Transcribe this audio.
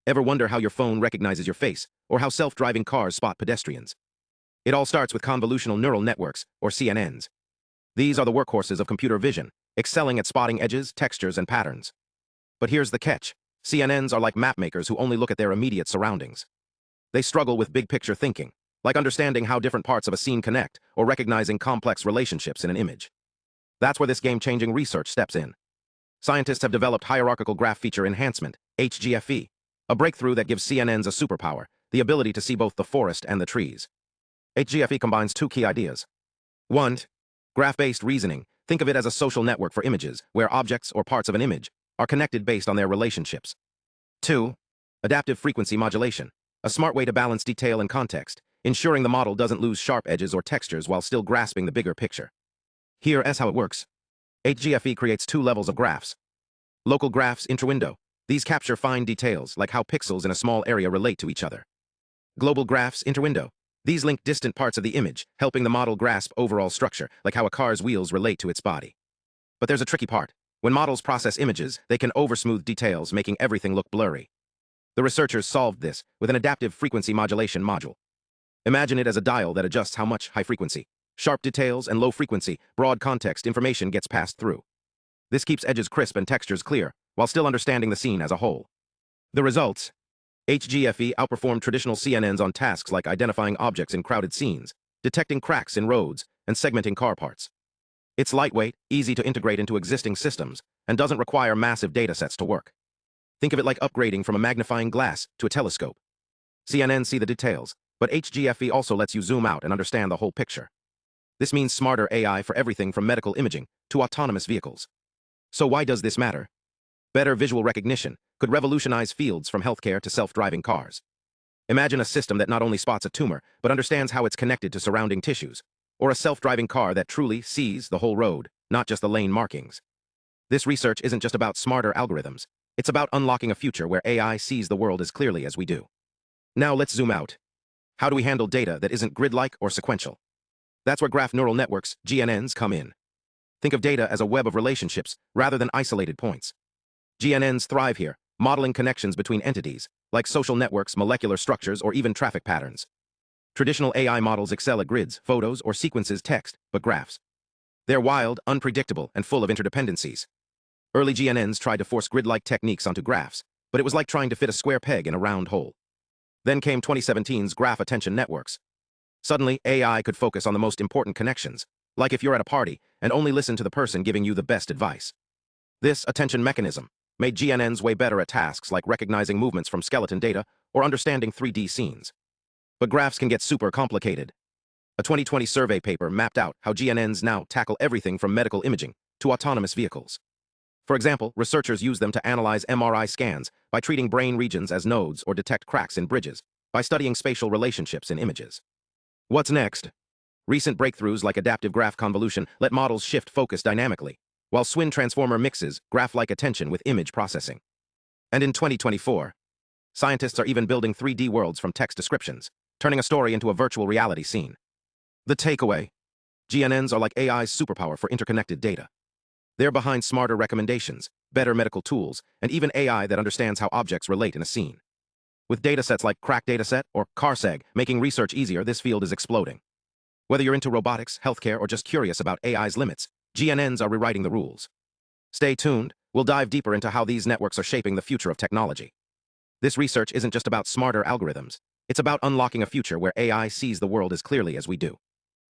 Ever wonder how your phone recognizes your face, or how self-driving cars spot pedestrians? It all starts with convolutional neural networks, or CNNs. These are the workhorses of computer vision, excelling at spotting edges, textures, and patterns. But here's the catch. CNNs are like mapmakers who only look at their immediate surroundings. They struggle with big-picture thinking, like understanding how different parts of a scene connect, or recognizing complex relationships in an image. That's where this game-changing research steps in. Scientists have developed Hierarchical Graph Feature Enhancement, HGFE, a breakthrough that gives CNNs a superpower, the ability to see both the forest and the trees. HGFE combines two key ideas. 1. Graph-based reasoning. Think of it as a social network for images, where objects or parts of an image are connected based on their relationships. 2. Adaptive frequency modulation, a smart way to balance detail and context, ensuring the model doesn't lose sharp edges or textures while still grasping the bigger picture. Here's how it works. HGFE creates two levels of graphs. Local graphs intra-window. These capture fine details, like how pixels in a small area relate to each other. Global graphs inter-window. These link distant parts of the image, helping the model grasp overall structure, like how a car's wheels relate to its body. But there's a tricky part. When models process images, they can oversmooth details, making everything look blurry. The researchers solved this with an adaptive frequency modulation module. Imagine it as a dial that adjusts how much high frequency, sharp details, and low frequency, broad context information gets passed through. This keeps edges crisp and textures clear, while still understanding the scene as a whole. The results? HGFE outperformed traditional CNNs on tasks like identifying objects in crowded scenes, detecting cracks in roads, and segmenting car parts. It's lightweight, easy to integrate into existing systems, and doesn't require massive datasets to work. Think of it like upgrading from a magnifying glass to a telescope. CNNs see the details, but HGFE also lets you zoom out and understand the whole picture. This means smarter AI for everything from medical imaging to autonomous vehicles. So why does this matter? Better visual recognition could revolutionize fields from healthcare to self-driving cars. Imagine a system that not only spots a tumor, but understands how it's connected to surrounding tissues, or a self-driving car that truly sees the whole road, not just the lane markings. This research isn't just about smarter algorithms. It's about unlocking a future where AI sees the world as clearly as we do. Now let's zoom out. How do we handle data that isn't grid-like or sequential? That's where graph neural networks, GNNs, come in. Think of data as a web of relationships rather than isolated points. GNNs thrive here, modeling connections between entities, like social networks, molecular structures, or even traffic patterns. Traditional AI models excel at grids, photos, or sequences text, but graphs. They're wild, unpredictable, and full of interdependencies. Early GNNs tried to force grid-like techniques onto graphs, but it was like trying to fit a square peg in a round hole. Then came 2017's graph attention networks. Suddenly, AI could focus on the most important connections, like if you're at a party and only listen to the person giving you the best advice. This attention mechanism made GNNs way better at tasks like recognizing movements from skeleton data or understanding 3D scenes. But graphs can get super complicated. A 2020 survey paper mapped out how GNNs now tackle everything from medical imaging to autonomous vehicles. For example, researchers use them to analyze MRI scans by treating brain regions as nodes or detect cracks in bridges by studying spatial relationships in images. What's next? Recent breakthroughs like adaptive graph convolution let models shift focus dynamically, while Swin Transformer mixes graph-like attention with image processing. And in 2024, scientists are even building 3D worlds from text descriptions, turning a story into a virtual reality scene. The takeaway: GNNs are like AI's superpower for interconnected data. They're behind smarter recommendations, better medical tools, and even AI that understands how objects relate in a scene. With datasets like Crack Dataset or CarSeg making research easier, this field is exploding. Whether you're into robotics, healthcare, or just curious about AI's limits, GNNs are rewriting the rules. Stay tuned, we'll dive deeper into how these networks are shaping the future of technology. This research isn't just about smarter algorithms, it's about unlocking a future where AI sees the world as clearly as we do.